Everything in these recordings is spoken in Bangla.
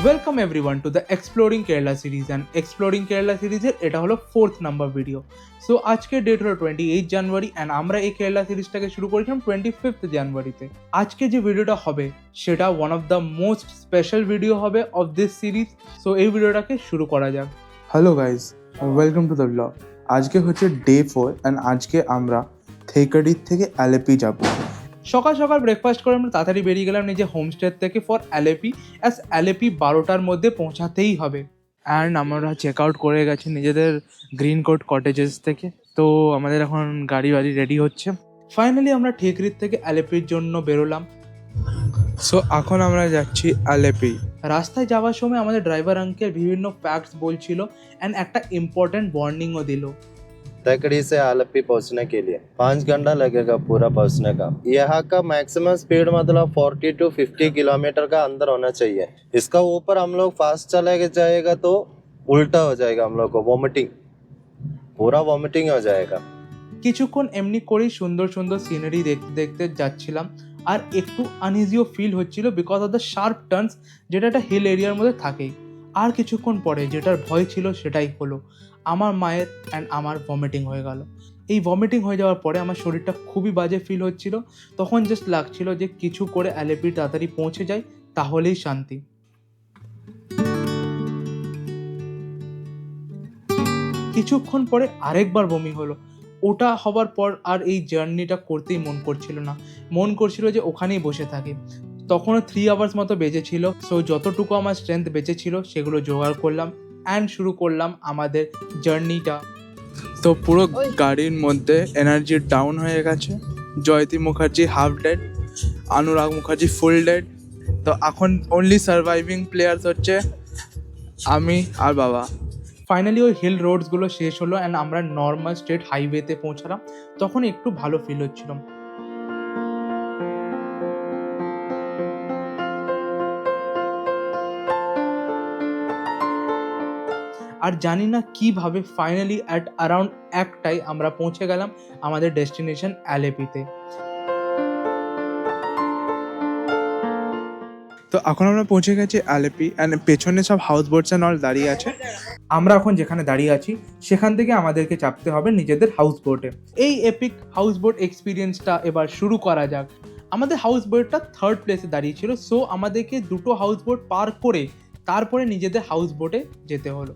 Welcome everyone to the exploring Kerala series and exploring Kerala সিরিজের এটা হলো 4th নাম্বার ভিডিও। সো আজকের ডেট হলো 28 জানুয়ারি অ্যান্ড আমরা এই কেরালা সিরিজটাকে শুরু করেছিলাম 25 জানুয়ারিতে। আজকে যে ভিডিওটা হবে সেটা one of the most special video হবে অফ দিস সিরিজ। সো এই ভিডিওটাকে শুরু করা যাক। Hello guys, welcome to the blog. আজকে হচ্ছে ডে 4 অ্যান্ড আজকে আমরা থেকাডির থেকে আলেপি যাব। সকাল সকাল ব্রেকফাস্ট করে আমরা তাড়াতাড়ি বেরিয়ে গেলাম নিজে হোমস্টে থেকে ফর আলেপি, অ্যাজ আলেপি 12টার মধ্যে পৌঁছাতেই হবে। অ্যান্ড আমরা চেক আউট করে গেছি নিজেদের গ্রিন কোট কটেজেস থেকে। তো আমাদের এখন গাড়ি বাড়ি রেডি হচ্ছে। ফাইনালি আমরা ঠেকরির থেকে আলেপির জন্য বেরোলাম। সো এখন আমরা যাচ্ছি আলেপি। রাস্তায় যাওয়ার সময় আমাদের ড্রাইভার আঙ্কেল বিভিন্ন ফ্যাক্টস বলছিল অ্যান্ড একটা ইম্পর্টেন্ট ওয়ার্নিংও দিল। तकड़ी से आलपी पहुंचने के लिए 5 घंटा लगेगा पूरा पहुंचने का। यहाँ का मैक्सिमम स्पीड मतलब 40 to 50 किलोमीटर का अंदर होना चाहिए। इसका ऊपर हम लोग फास्ट चले जाएगा तो उल्टा हो जाएगा, हम लोग को वॉमिटिंग, पूरा वॉमिटिंग हो जाएगा। কিছুক্ষণ এমনি করেই সুন্দর সুন্দর সিনারি দেখতে দেখতে যাচ্ছিলাম আর একটু আনইজিও ফিল হচ্ছিল because of the sharp turns, যেটা একটা হিল এরিয়ার মধ্যে থাকেই। আর কিছুক্ষণ পরে যেটার ভয় ছিল সেটাই হলো, আমার মায়ের অ্যান্ড আমার ভমিটিং হয়ে গেল। এই ভমিটিং হয়ে যাওয়ার পরে আমার শরীরটা খুবই বাজে ফিল হচ্ছিল। তখন জাস্ট লাগছিল যে কিছু করে আলেপি তাড়াতাড়ি পৌঁছে যাই, তাহলেই শান্তি। কিছুক্ষণ পরে আরেকবার বমি হলো। ওটা হবার পর আর এই জার্নিটা করতেই মন করছিল না, মন করছিল যে ওখানেই বসে থাকি। তখনও 3 আওয়ার্স মতো বেঁচেছিল। সো যতটুকু আমার স্ট্রেংথ বেঁচেছিল সেগুলো জোগাড় করলাম অ্যান্ড শুরু করলাম আমাদের জার্নিটা। তো পুরো গাড়ির মধ্যে এনার্জি ডাউন হয়ে গেছে। জয়তী মুখার্জি হাফ ডেড, অনুরাগ মুখার্জি ফুল ডেড। তো এখন অনলি সার্ভাইভিং প্লেয়ার্স হচ্ছে আমি আর বাবা। ফাইনালি ওই হিল রোডসগুলো শেষ হলো অ্যান্ড আমরা নর্মাল স্টেট হাইওয়েতে পৌঁছালাম। তখন একটু ভালো ফিল হচ্ছিল। আর জানি না কিভাবে ফাইনালি অ্যাট অ্যারাউন্ড 1টায় আমরা পৌঁছে গেলাম আমাদের ডেস্টিনেশন আলেপিতে। তো এখন আমরা পৌঁছে গেছি আলেপি অ্যান্ড পেছনে সব হাউস বোটস অ্যান্ড অল দাঁড়িয়ে আছে। আমরা এখন যেখানে দাঁড়িয়ে আছি সেখান থেকে আমাদেরকে চাপতে হবে নিজেদের হাউস বোটে। এই এপিক হাউস বোট এক্সপিরিয়েন্সটা এবার শুরু করা যাক। আমাদের হাউস বোটটা 3rd প্লেসে দাঁড়িয়ে ছিল। সো আমাদেরকে দুটো হাউস বোট পার করে তারপরে নিজেদের হাউস বোটে যেতে হলো।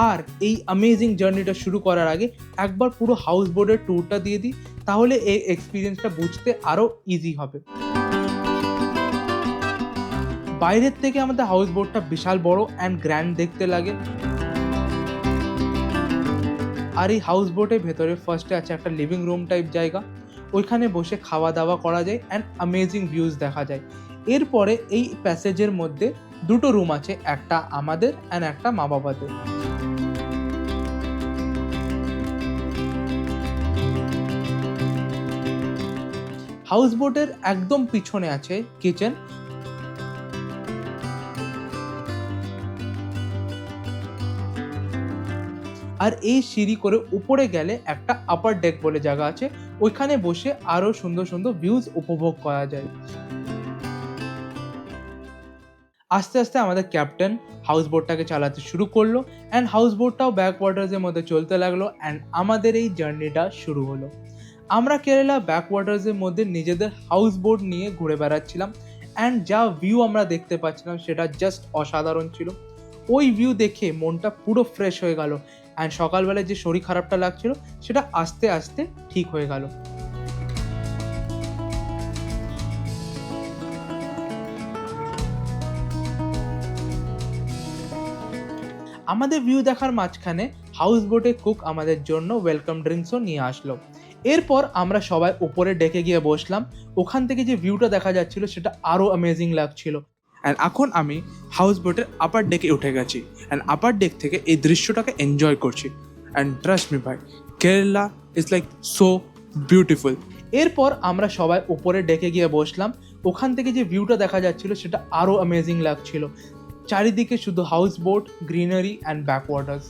আর এই অ্যামেজিং জার্নিটা শুরু করার আগে একবার পুরো হাউস বোটের ট্যুরটা দিয়ে দিই, তাহলে এই এক্সপিরিয়েন্সটা বুঝতে আরও ইজি হবে। বাইরের থেকে আমাদের হাউস বোটটা বিশাল বড় অ্যান্ড গ্র্যান্ড দেখতে লাগে। আর এই হাউস বোটের ভেতরে ফার্স্টে আছে একটা লিভিং রুম টাইপ জায়গা, ওইখানে বসে খাওয়া দাওয়া করা যায় অ্যান্ড অ্যামেজিং ভিউজ দেখা যায়। এরপরে এই প্যাসেজের মধ্যে দুটো রুম আছে, একটা আমাদের অ্যান্ড একটা মা বাবাদের। হাউস বোটের একদম পিছনে আছে কিচেন। আর এই সিঁড়ি করে উপরে গেলে একটা আপার ডেক বলে জায়গা আছে, ওইখানে বসে আরো সুন্দর সুন্দর ভিউজ উপভোগ করা যায়। আস্তে আস্তে আমাদের ক্যাপ্টেন হাউস বোটটাকে চালাতে শুরু করলো অ্যান্ড হাউস বোটটাও ব্যাক ওয়াটার্সের মধ্যে চলতে লাগলো অ্যান্ড আমাদের এই জার্নিটা শুরু হলো। আমরা কেরালা ব্যাক ওয়াটার্সের মধ্যে নিজেদের হাউস বোট নিয়ে ঘুরে বেড়াচ্ছিলাম অ্যান্ড যা ভিউ আমরা দেখতে পাচ্ছিলাম সেটা জাস্ট অসাধারণ ছিল। ওই ভিউ দেখে মনটা পুরো ফ্রেশ হয়ে গেল অ্যান্ড সকালবেলায় যে শরীর খারাপটা লাগছিল সেটা আস্তে আস্তে ঠিক হয়ে গেল। আমাদের ভিউ দেখার মাঝখানে হাউস বোটে কুক আমাদের জন্য ওয়েলকাম ড্রিঙ্কসও নিয়ে আসলো। এরপর আমরা সবাই উপরে ডেকে গিয়ে বসলাম। ওখান থেকে যে ভিউটা দেখা যাচ্ছিল সেটা আরও অ্যামেজিং লাগছিল। অ্যান্ড এখন আমি হাউস বোটের আপার ডেকে উঠে গেছি অ্যান্ড আপার ডেক থেকে এই দৃশ্যটাকে এনজয় করছি। অ্যান্ড ট্রাস্ট মি ভাই, Kerala is like so beautiful. এরপর আমরা সবাই উপরে ডেকে গিয়ে বসলাম। ওখান থেকে যে ভিউটা দেখা যাচ্ছিল সেটা আরও অ্যামেজিং লাগছিল। চারিদিকে শুধু house boat, greenery and backwaters.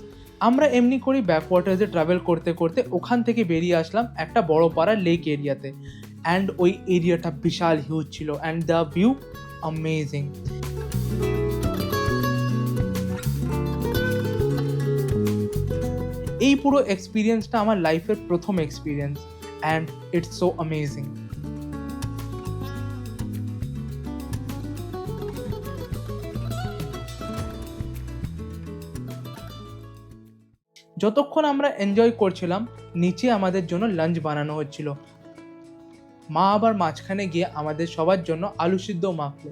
আমরা এমনি করেই ব্যাকওয়াটার্সে ট্রাভেল করতে করতে ওখান থেকে বেরিয়ে আসলাম একটা বড় পাড়া লেক এরিয়াতে। অ্যান্ড ওই এরিয়াটা বিশাল হিউজ ছিল অ্যান্ড দ্য ভিউ অ্যামেজিং। এই পুরো এক্সপিরিয়েন্সটা আমার লাইফের প্রথম experience and it's so amazing. যতক্ষণ আমরা এনজয় করছিলাম নিচে আমাদের জন্য লাঞ্চ বানানো হচ্ছিল। মা আবার মাঝখানে গিয়ে আমাদের সবার জন্য আলু সিদ্ধ মাখলো।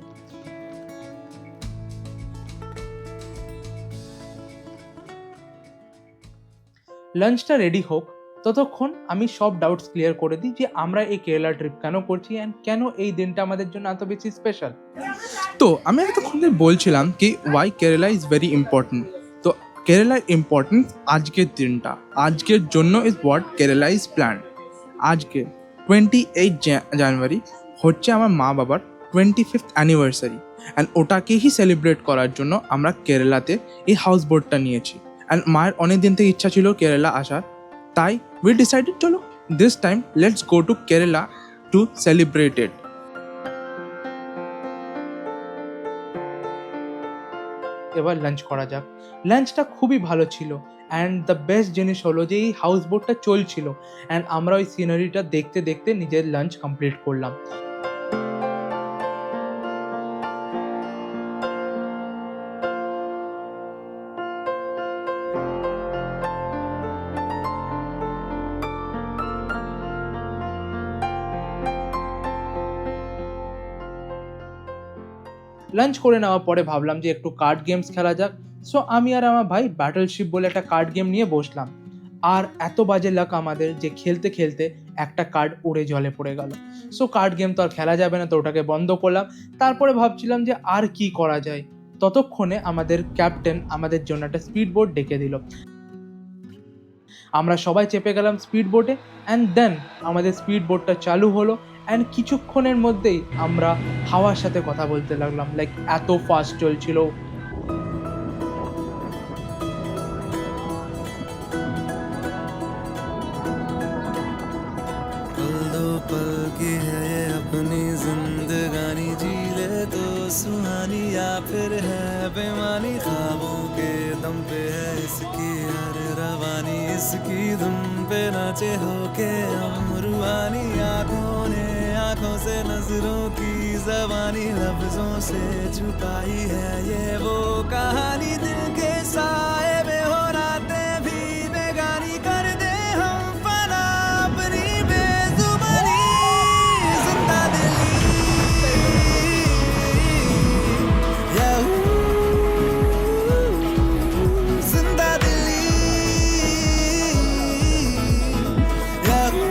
লাঞ্চটা রেডি হোক ততক্ষণ আমি সব ডাউটস ক্লিয়ার করে দিই যে আমরা এই কেরালা ট্রিপ কেন করছি অ্যান্ড কেন এই দিনটা আমাদের জন্য এত বেশি স্পেশাল। তো আমি এতক্ষণ ধরে বলছিলাম কি why Kerala is very important. তো কেরালার ইম্পর্টেন্স আজকের দিনটা, আজকের জন্য is what Kerala is plan. আজকে 28 জানুয়ারি হচ্ছে আমার মা বাবার 25th অ্যানিভার্সারি অ্যান্ড ওটাকেই সেলিব্রেট করার জন্য আমরা কেরালাতে এই হাউস বোটটা নিয়েছি। অ্যান্ড মায়ের অনেক দিন থেকে ইচ্ছা ছিল কেরালা আসার, তাই উই ডিসাইডেড চলো this time let's go to Kerala to celebrate ইট। এবার লাঞ্চ করা যাক। লাঞ্চটা খুবই ভালো ছিল অ্যান্ড দ্য বেস্ট জিনিস হলো যে এই হাউস বোটটা চলছিল অ্যান্ড আমরা ওই সিনারিটা দেখতে দেখতে নিজের লাঞ্চ কমপ্লিট করলাম। লাঞ্চ করে নেওয়ার পরে ভাবলাম যে একটু কার্ড গেমস খেলা যাক। সো আমি আর আমার ভাই ব্যাটলশিপ বলে একটা কার্ড গেম নিয়ে বসলাম। আর এত বাজে লাক আমাদের যে খেলতে খেলতে একটা কার্ড উড়ে জলে পড়ে গেল। সো কার্ড গেম তো আর খেলা যাবে না, তো ওটাকে বন্ধ করলাম। তারপরে ভাবছিলাম যে আর কি করা যায়। ততক্ষণে আমাদের ক্যাপ্টেন আমাদের জন্য একটা স্পিড বোট ডেকে দিল। আমরা সবাই চেপে গেলাম স্পিড বোটে অ্যান্ড দেন আমাদের স্পিড বোটটা চালু হলো অ্যান্ড কিছুক্ষণের মধ্যেই আমরা হাওয়ার সাথে কথা বলতে লাগলাম, লাইক এত ফাস্ট চলছিল। पल की है ये अपनी जिंदगानी, जी ले तो सुहानी या फिर है बेमानी, ख्वाबों के दम पे है इसकी हर रवानी, इसकी धुन पे नाचे होके हम रूहानी, आंखों ने आंखों से नजरों की जबानी, लफ्जों से छुपाई है ये वो कहानी, दिल के साए में हो रातें भी बेगानी, कर दे हम फना अपनी बेजुबानी, जिंदा दिली याहू, जिंदा दिली याहू।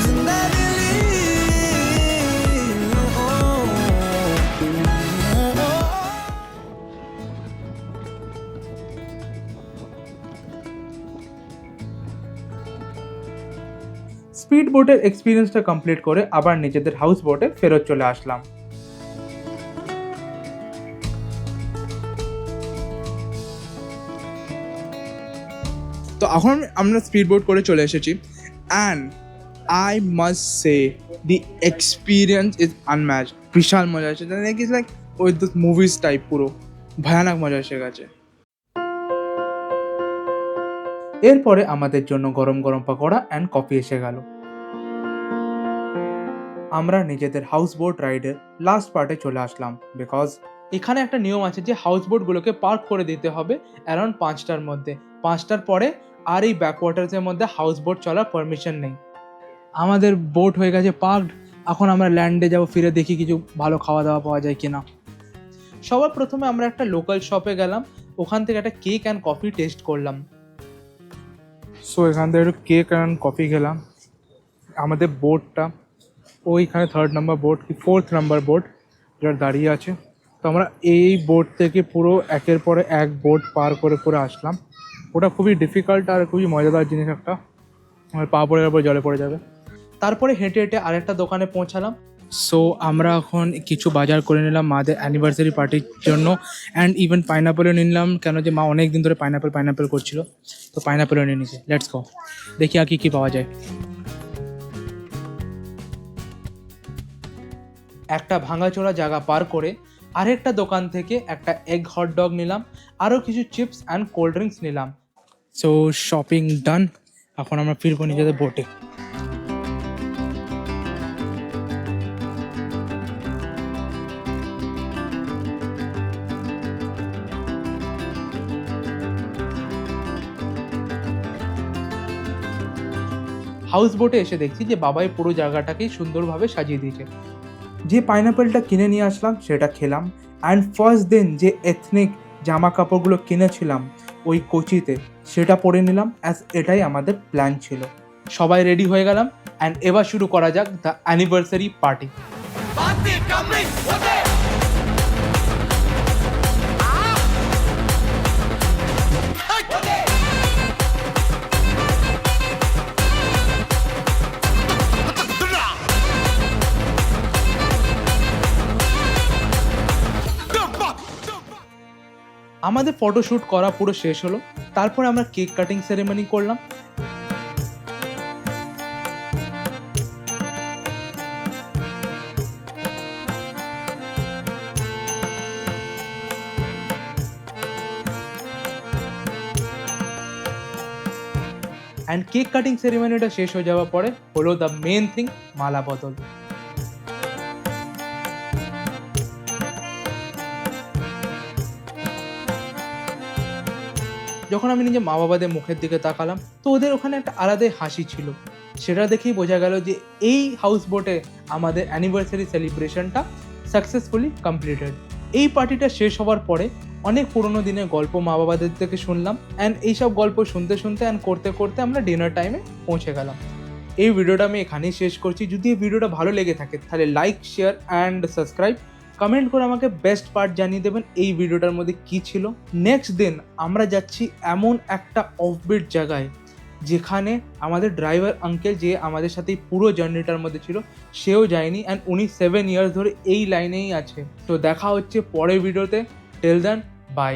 जिंदा दिली স্পিড বোটের এক্সপিরিয়েন্সটা কমপ্লিট করে আবার নিজেদের হাউস বোটে ফেরত চলে আসলাম। তো এখন আমরা স্পিড বোট করে চলে এসেছি and I must say the experience is unmatch. বিশাল মজা আসে, লাইক ইজ লাইক ওই মুভিজ টাইপ, পুরো ভয়ানক মজা এসে গেছে। এরপরে আমাদের জন্য গরম গরম পকোড়া অ্যান্ড কফি এসে গেল। আমরা নিজেদের হাউস বোট রাইডের লাস্ট পার্টে চলে আসলাম বিকজ এখানে একটা নিয়ম আছে যে হাউস বোটগুলোকে পার্ক করে দিতে হবে অ্যারাউন্ড 5টার মধ্যে। 5টার পরে আর এই ব্যাকওয়াটার্সের মধ্যে হাউস বোট চলার পারমিশন নেই। আমাদের বোট হয়ে গেছে পার্কড। এখন আমরা ল্যান্ডে যাব, ফিরে দেখি কিছু ভালো খাওয়া দাওয়া পাওয়া যায় কিনা। সবার প্রথমে আমরা একটা লোকাল শপে গেলাম ওখান থেকে একটা কেক অ্যান্ড কফি টেস্ট করলাম। সো এখান থেকে একটু কেক অ্যান্ড কফি খেলাম। আমাদের বোটটা ওইখানে 3rd নম্বর বোট কি 4th নম্বর বোট যেটা দাঁড়িয়ে আছে। তো আমরা এই বোট থেকে পুরো একের পরে এক বোট পার করে করে আসলাম। ওটা খুবই ডিফিকাল্ট আর খুবই মজাদার জিনিস একটা, আমার পা পড়ে যাওয়ার পর জলে পড়ে যাবে। তারপরে হেঁটে হেঁটে আরেকটা দোকানে পৌঁছালাম। সো আমরা এখন কিছু বাজার করে নিলাম মাদের অ্যানিভার্সারি পার্টির জন্য, অ্যান্ড ইভেন পাইনাপেলও নিলাম, কেন যে মা অনেক দিন ধরে পাইনাপেল করছিল, তো পাইনাপেলও নিয়ে নিয়েছে। লেটস গো, দেখি আর কী পাওয়া যায়। একটা ভাঙাচোরা জায়গা পার করে আরেকটা দোকান থেকে একটা এগ হটডগ নিলাম, আরও কিছু চিপস অ্যান্ড কোল্ড ড্রিঙ্কস নিলাম। সো শপিং ডান, এখন আমরা ফিরবো নিজেদের বোটে। হাউস বোটে এসে দেখছি যে বাবাই পুরো জায়গাটাকেই সুন্দরভাবে সাজিয়ে দিয়েছে। যে পাইনাপেলটা কিনে নিয়ে আসলাম সেটা খেলাম, অ্যান্ড ফার্স্ট দিন যে এথনিক জামা কাপড়গুলো কিনেছিলাম ওই কোচিতে সেটা পরে নিলাম, অ্যাজ এটাই আমাদের প্ল্যান ছিল। সবাই রেডি হয়ে গেলাম, অ্যান্ড এবার শুরু করা যাক দ্য অ্যানিভার্সারি পার্টি। আমাদের ফটোশ্যুট করা পুরো শেষ হলো, তারপরে আমরা কেক কাটিং সেরেমনি করলাম। অ্যান্ড কেক কাটিং সেরেমনিটা শেষ হয়ে যাওয়ার পরে হলো দ্য মেন থিং, মালা বদল। যখন আমি নিজে মা বাবাদের মুখের দিকে তাকালাম তো ওদের ওখানে একটা আলাদাই হাসি ছিল। সেটা দেখেই বোঝা গেল যে এই হাউস বোটে আমাদের অ্যানিভার্সারি সেলিব্রেশনটা সাকসেসফুলি কমপ্লিটেড। এই পার্টিটা শেষ হওয়ার পরে অনেক পুরোনো দিনের গল্প মা বাবাদের থেকে শুনলাম, অ্যান্ড এইসব গল্প শুনতে শুনতে অ্যান্ড করতে করতে আমরা ডিনার টাইমে পৌঁছে গেলাম। এই ভিডিওটা আমি এখানেই শেষ করছি। যদি এই ভিডিওটা ভালো লেগে থাকে তাহলে like, share and subscribe. Comment করে আমাকে বেস্ট পার্ট জানিয়ে দেবেন এই ভিডিওটার মধ্যে কী ছিল। নেক্সট দিন আমরা যাচ্ছি এমন একটা অফবিট জায়গায় যেখানে আমাদের ড্রাইভার আঙ্কেল, যে আমাদের সাথে পুরো জার্নিটার মধ্যে ছিল, সেও যায়নি, অ্যান্ড উনি 7 ইয়ার্স ধরে এই লাইনেই আছে। তো দেখা হচ্ছে পরের ভিডিওতে। Till then, by.